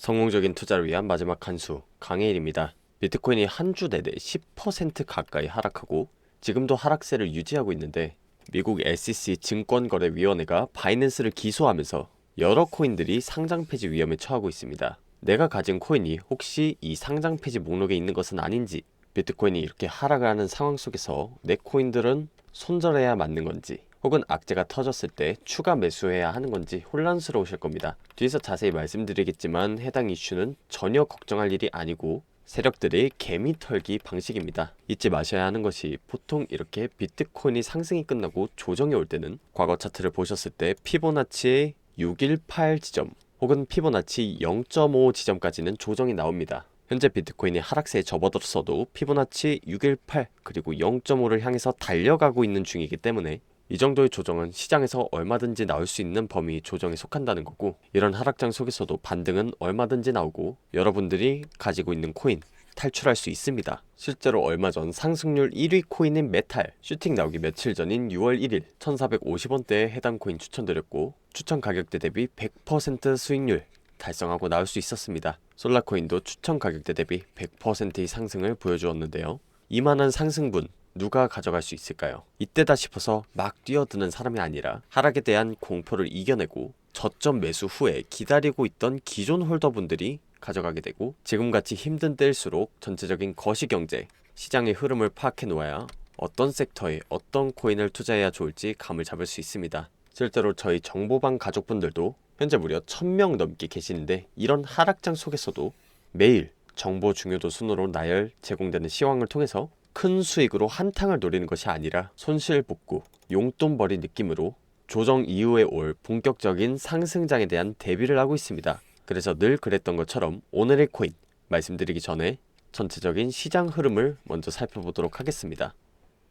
성공적인 투자를 위한 마지막 한 수, 강혜일입니다. 비트코인이 한 주 내내 10% 가까이 하락하고 지금도 하락세를 유지하고 있는데, 미국 SEC 증권거래위원회가 바이낸스를 기소하면서 여러 코인들이 상장 폐지 위험에 처하고 있습니다. 내가 가진 코인이 혹시 이 상장 폐지 목록에 있는 것은 아닌지, 비트코인이 이렇게 하락을 하는 상황 속에서 내 코인들은 손절해야 맞는 건지, 혹은 악재가 터졌을 때 추가 매수해야 하는 건지 혼란스러우실 겁니다. 뒤에서 자세히 말씀드리겠지만 해당 이슈는 전혀 걱정할 일이 아니고 세력들의 개미 털기 방식입니다. 잊지 마셔야 하는 것이, 보통 이렇게 비트코인이 상승이 끝나고 조정이 올 때는 과거 차트를 보셨을 때 피보나치의 618 지점 혹은 피보나치 0.5 지점까지는 조정이 나옵니다. 현재 비트코인이 하락세에 접어들었어도 피보나치 618 그리고 0.5를 향해서 달려가고 있는 중이기 때문에 이 정도의 조정은 시장에서 얼마든지 나올 수 있는 범위 조정에 속한다는 거고, 이런 하락장 속에서도 반등은 얼마든지 나오고 여러분들이 가지고 있는 코인 탈출할 수 있습니다. 실제로 얼마 전 상승률 1위 코인인 메탈, 슈팅 나오기 며칠 전인 6월 1일 1450원대에 해당 코인 추천드렸고, 추천 가격대 대비 100% 수익률 달성하고 나올 수 있었습니다. 솔라코인도 추천 가격대 대비 100%의 상승을 보여주었는데요. 이만한 상승분 누가 가져갈 수 있을까요? 이때다 싶어서 막 뛰어드는 사람이 아니라 하락에 대한 공포를 이겨내고 저점 매수 후에 기다리고 있던 기존 홀더분들이 가져가게 되고, 지금같이 힘든 때일수록 전체적인 거시경제, 시장의 흐름을 파악해 놓아야 어떤 섹터에 어떤 코인을 투자해야 좋을지 감을 잡을 수 있습니다. 실제로 저희 정보방 가족분들도 현재 무려 1000명 넘게 계시는데, 이런 하락장 속에서도 매일 정보 중요도 순으로 나열 제공되는 시황을 통해서 큰 수익으로 한탕을 노리는 것이 아니라 손실복구, 용돈벌이 느낌으로 조정 이후에 올 본격적인 상승장에 대한 대비를 하고 있습니다. 그래서 늘 그랬던 것처럼 오늘의 코인 말씀드리기 전에 전체적인 시장 흐름을 먼저 살펴보도록 하겠습니다.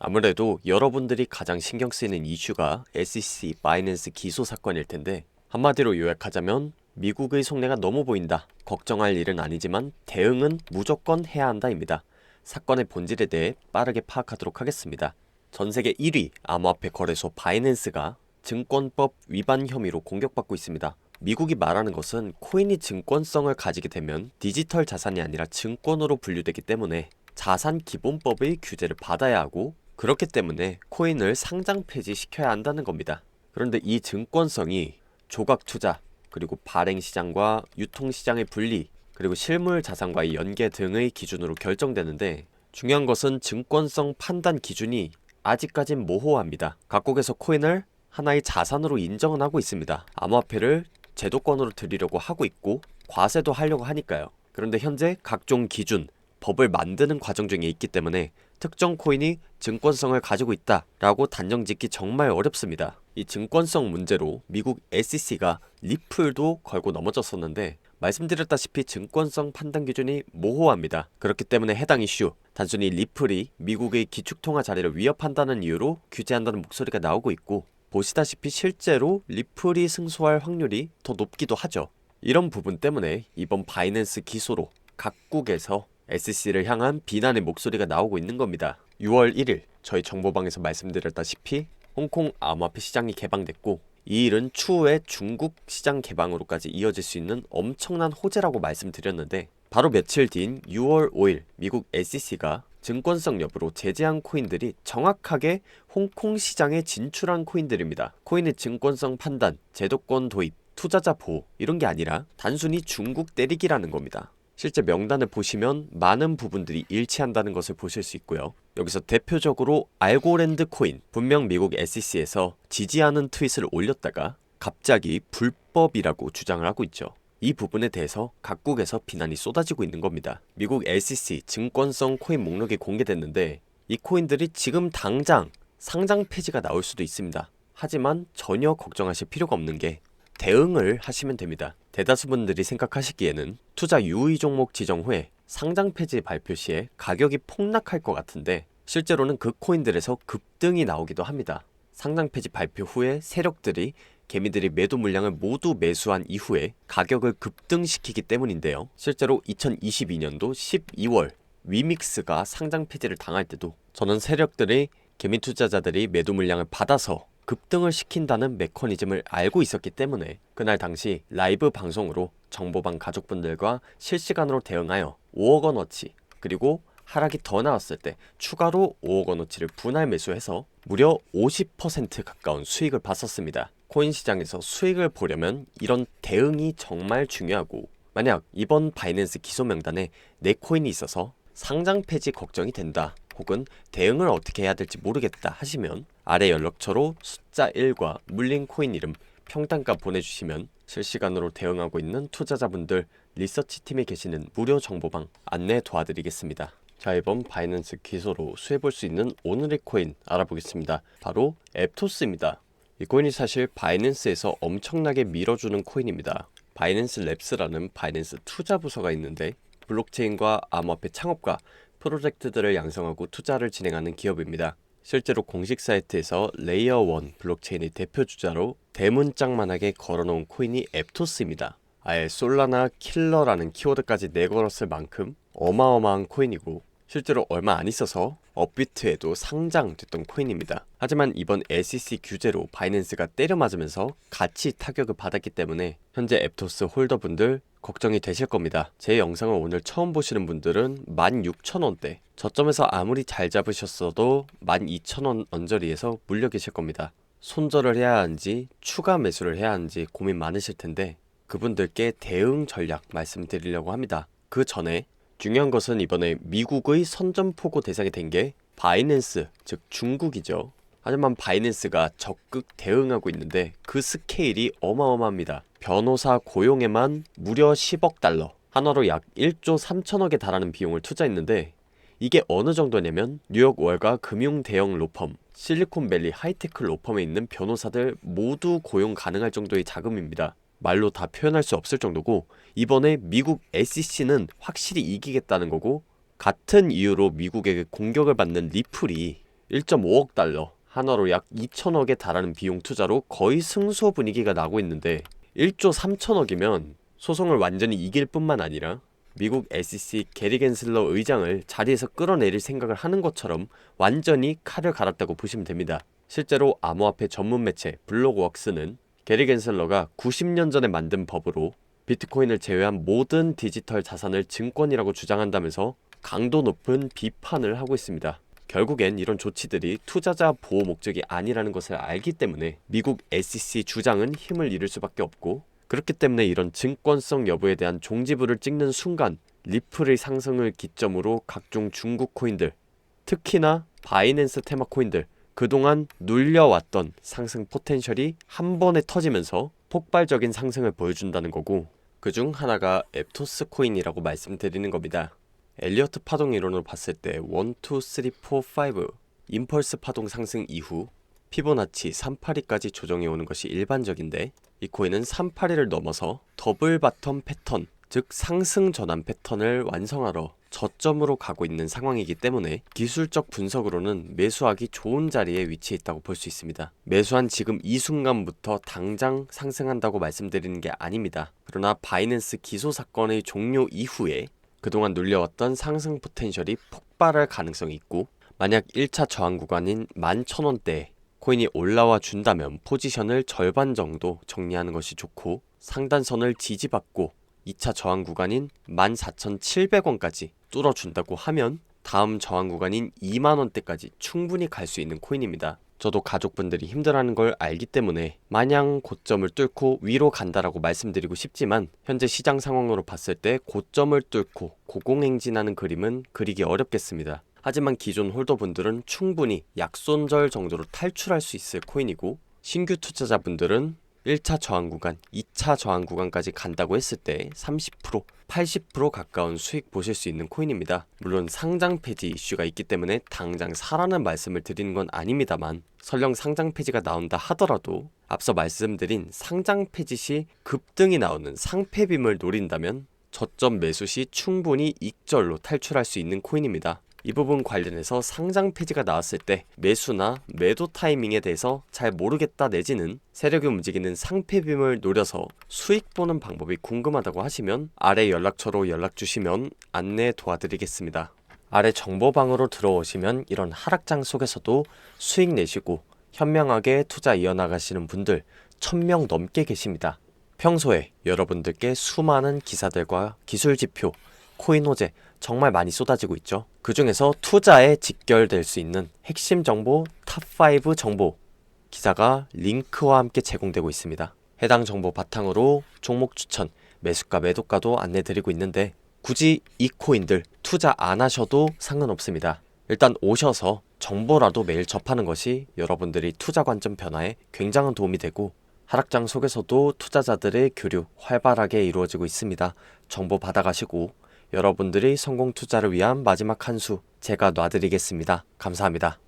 아무래도 여러분들이 가장 신경 쓰이는 이슈가 SEC 바이낸스 기소 사건일 텐데, 한마디로 요약하자면 미국의 속내가 너무 보인다, 걱정할 일은 아니지만 대응은 무조건 해야 한다입니다. 사건의 본질에 대해 빠르게 파악하도록 하겠습니다. 전세계 1위 암호화폐 거래소 바이낸스가 증권법 위반 혐의로 공격받고 있습니다. 미국이 말하는 것은 코인이 증권성을 가지게 되면 디지털 자산이 아니라 증권으로 분류되기 때문에 자산 기본법의 규제를 받아야 하고, 그렇기 때문에 코인을 상장 폐지시켜야 한다는 겁니다. 그런데 이 증권성이 조각 투자, 그리고 발행 시장과 유통 시장의 분리, 그리고 실물 자산과의 연계 등의 기준으로 결정되는데, 중요한 것은 증권성 판단 기준이 아직까진 모호합니다. 각국에서 코인을 하나의 자산으로 인정은 하고 있습니다. 암호화폐를 제도권으로 들이려고 하고 있고 과세도 하려고 하니까요. 그런데 현재 각종 기준, 법을 만드는 과정 중에 있기 때문에 특정 코인이 증권성을 가지고 있다라고 단정짓기 정말 어렵습니다. 이 증권성 문제로 미국 SEC가 리플도 걸고 넘어졌었는데, 말씀드렸다시피 증권성 판단 기준이 모호합니다. 그렇기 때문에 해당 이슈, 단순히 리플이 미국의 기축통화 자리를 위협한다는 이유로 규제한다는 목소리가 나오고 있고, 보시다시피 실제로 리플이 승소할 확률이 더 높기도 하죠. 이런 부분 때문에 이번 바이낸스 기소로 각국에서 SEC를 향한 비난의 목소리가 나오고 있는 겁니다. 6월 1일 저희 정보방에서 말씀드렸다시피 홍콩 암호화폐 시장이 개방됐고, 이 일은 추후에 중국 시장 개방으로까지 이어질 수 있는 엄청난 호재라고 말씀드렸는데, 바로 며칠 뒤인 6월 5일 미국 SEC가 증권성 여부로 제재한 코인들이 정확하게 홍콩 시장에 진출한 코인들입니다. 코인의 증권성 판단, 제도권 도입, 투자자 보호, 이런 게 아니라 단순히 중국 때리기라는 겁니다. 실제 명단을 보시면 많은 부분들이 일치한다는 것을 보실 수 있고요. 여기서 대표적으로 알고랜드 코인, 분명 미국 SEC에서 지지하는 트윗을 올렸다가 갑자기 불법이라고 주장을 하고 있죠. 이 부분에 대해서 각국에서 비난이 쏟아지고 있는 겁니다. 미국 SEC 증권성 코인 목록이 공개됐는데, 이 코인들이 지금 당장 상장 폐지가 나올 수도 있습니다. 하지만 전혀 걱정하실 필요가 없는 게, 대응을 하시면 됩니다. 대다수 분들이 생각하시기에는 투자 유의 종목 지정 후에 상장 폐지 발표 시에 가격이 폭락할 것 같은데, 실제로는 그 코인들에서 급등이 나오기도 합니다. 상장 폐지 발표 후에 세력들이, 개미들이 매도 물량을 모두 매수한 이후에 가격을 급등시키기 때문인데요. 실제로 2022년도 12월 위믹스가 상장 폐지를 당할 때도 저는 세력들이, 개미 투자자들이 매도 물량을 받아서 급등을 시킨다는 메커니즘을 알고 있었기 때문에 그날 당시 라이브 방송으로 정보방 가족분들과 실시간으로 대응하여 5억 원어치, 그리고 하락이 더 나왔을 때 추가로 5억 원어치를 분할 매수해서 무려 50% 가까운 수익을 봤었습니다. 코인 시장에서 수익을 보려면 이런 대응이 정말 중요하고, 만약 이번 바이낸스 기소 명단에 내 코인이 있어서 상장 폐지 걱정이 된다, 혹은 대응을 어떻게 해야 될지 모르겠다 하시면 아래 연락처로 숫자 1과 물린 코인 이름, 평단가 보내주시면 실시간으로 대응하고 있는 투자자분들 리서치팀에 계시는 무료 정보방 안내 도와드리겠습니다. 자, 이번 바이낸스 기소로 수혜볼 수 있는 오늘의 코인 알아보겠습니다. 바로 앱토스입니다. 이 코인이 사실 바이낸스에서 엄청나게 밀어주는 코인입니다. 바이낸스 랩스라는 바이낸스 투자 부서가 있는데 블록체인과 암호화폐 창업과 프로젝트들을 양성하고 투자를 진행하는 기업입니다. 실제로 공식 사이트에서 레이어 1 블록체인의 대표 주자로 대문짝만하게 걸어놓은 코인이 앱토스입니다. 아예 솔라나 킬러라는 키워드까지 내걸었을 만큼 어마어마한 코인이고, 실제로 얼마 안 있어서 업비트에도 상장됐던 코인입니다. 하지만 이번 SEC 규제로 바이낸스가 때려맞으면서 가치 타격을 받았기 때문에 현재 앱토스 홀더분들 걱정이 되실 겁니다. 제 영상을 오늘 처음 보시는 분들은 16,000원대, 저점에서 아무리 잘 잡으셨어도 12,000원 언저리에서 물려 계실 겁니다. 손절을 해야 하는지 추가 매수를 해야 하는지 고민 많으실 텐데 그분들께 대응 전략 말씀드리려고 합니다. 그 전에 중요한 것은 이번에 미국의 선전포고 대상이 된 게 바이낸스, 즉 중국이죠. 하지만 바이낸스가 적극 대응하고 있는데 그 스케일이 어마어마합니다. 변호사 고용에만 무려 10억 달러, 한화로 약 1조 3천억에 달하는 비용을 투자했는데, 이게 어느 정도냐면 뉴욕 월가 금융 대형 로펌, 실리콘밸리 하이테크 로펌에 있는 변호사들 모두 고용 가능할 정도의 자금입니다. 말로 다 표현할 수 없을 정도고, 이번에 미국 SEC는 확실히 이기겠다는 거고, 같은 이유로 미국에게 공격을 받는 리플이 1.5억 달러, 한화로 약 2천억에 달하는 비용 투자로 거의 승소 분위기가 나고 있는데, 1조 3천억이면 소송을 완전히 이길 뿐만 아니라 미국 SEC 게리 겐슬러 의장을 자리에서 끌어내릴 생각을 하는 것처럼 완전히 칼을 갈았다고 보시면 됩니다. 실제로 암호화폐 전문 매체 블록웍스는 게리 겐슬러가 90년 전에 만든 법으로 비트코인을 제외한 모든 디지털 자산을 증권이라고 주장한다면서 강도 높은 비판을 하고 있습니다. 결국엔 이런 조치들이 투자자 보호 목적이 아니라는 것을 알기 때문에 미국 SEC 주장은 힘을 잃을 수밖에 없고, 그렇기 때문에 이런 증권성 여부에 대한 종지부를 찍는 순간 리플의 상승을 기점으로 각종 중국 코인들, 특히나 바이낸스 테마 코인들, 그동안 눌려왔던 상승 포텐셜이 한 번에 터지면서 폭발적인 상승을 보여준다는 거고, 그중 하나가 앱토스 코인이라고 말씀드리는 겁니다. 엘리어트 파동 이론으로 봤을 때 1, 2, 3, 4, 5 임펄스 파동 상승 이후 피보나치 382까지 조정해 오는 것이 일반적인데, 이 코인은 382를 넘어서 더블 바텀 패턴, 즉 상승 전환 패턴을 완성하러 저점으로 가고 있는 상황이기 때문에 기술적 분석으로는 매수하기 좋은 자리에 위치해 있다고 볼 수 있습니다. 매수한 지금 이 순간부터 당장 상승한다고 말씀드리는 게 아닙니다. 그러나 바이낸스 기소 사건의 종료 이후에 그동안 눌려왔던 상승 포텐셜이 폭발할 가능성이 있고, 만약 1차 저항 구간인 11,000원대에 코인이 올라와 준다면 포지션을 절반 정도 정리하는 것이 좋고, 상단선을 지지받고 2차 저항 구간인 14,700원까지 뚫어준다고 하면 다음 저항 구간인 2만원대까지 충분히 갈 수 있는 코인입니다. 저도 가족분들이 힘들어하는 걸 알기 때문에 마냥 고점을 뚫고 위로 간다라고 말씀드리고 싶지만, 현재 시장 상황으로 봤을 때 고점을 뚫고 고공행진하는 그림은 그리기 어렵겠습니다. 하지만 기존 홀더분들은 충분히 약손절 정도로 탈출할 수 있을 코인이고, 신규 투자자분들은 1차 저항 구간, 2차 저항 구간까지 간다고 했을 때 30%, 80% 가까운 수익 보실 수 있는 코인입니다. 물론 상장 폐지 이슈가 있기 때문에 당장 사라는 말씀을 드리는 건 아닙니다만, 설령 상장 폐지가 나온다 하더라도 앞서 말씀드린 상장 폐지 시 급등이 나오는 상폐빔을 노린다면 저점 매수 시 충분히 익절로 탈출할 수 있는 코인입니다. 이 부분 관련해서 상장 폐지가 나왔을 때 매수나 매도 타이밍에 대해서 잘 모르겠다 내지는 세력이 움직이는 상폐빔을 노려서 수익 보는 방법이 궁금하다고 하시면 아래 연락처로 연락 주시면 안내 도와드리겠습니다. 아래 정보방으로 들어오시면 이런 하락장 속에서도 수익 내시고 현명하게 투자 이어나가시는 분들 1000명 넘게 계십니다. 평소에 여러분들께 수많은 기사들과 기술 지표, 코인 호재 정말 많이 쏟아지고 있죠. 그 중에서 투자에 직결될 수 있는 핵심 정보 탑5 정보 기사가 링크와 함께 제공되고 있습니다. 해당 정보 바탕으로 종목 추천, 매수가 매도가도 안내드리고 있는데 굳이 이 코인들 투자 안 하셔도 상관없습니다. 일단 오셔서 정보라도 매일 접하는 것이 여러분들이 투자 관점 변화에 굉장한 도움이 되고 하락장 속에서도 투자자들의 교류 활발하게 이루어지고 있습니다. 정보 받아가시고 여러분들이 성공 투자를 위한 마지막 한 수 제가 놔드리겠습니다. 감사합니다.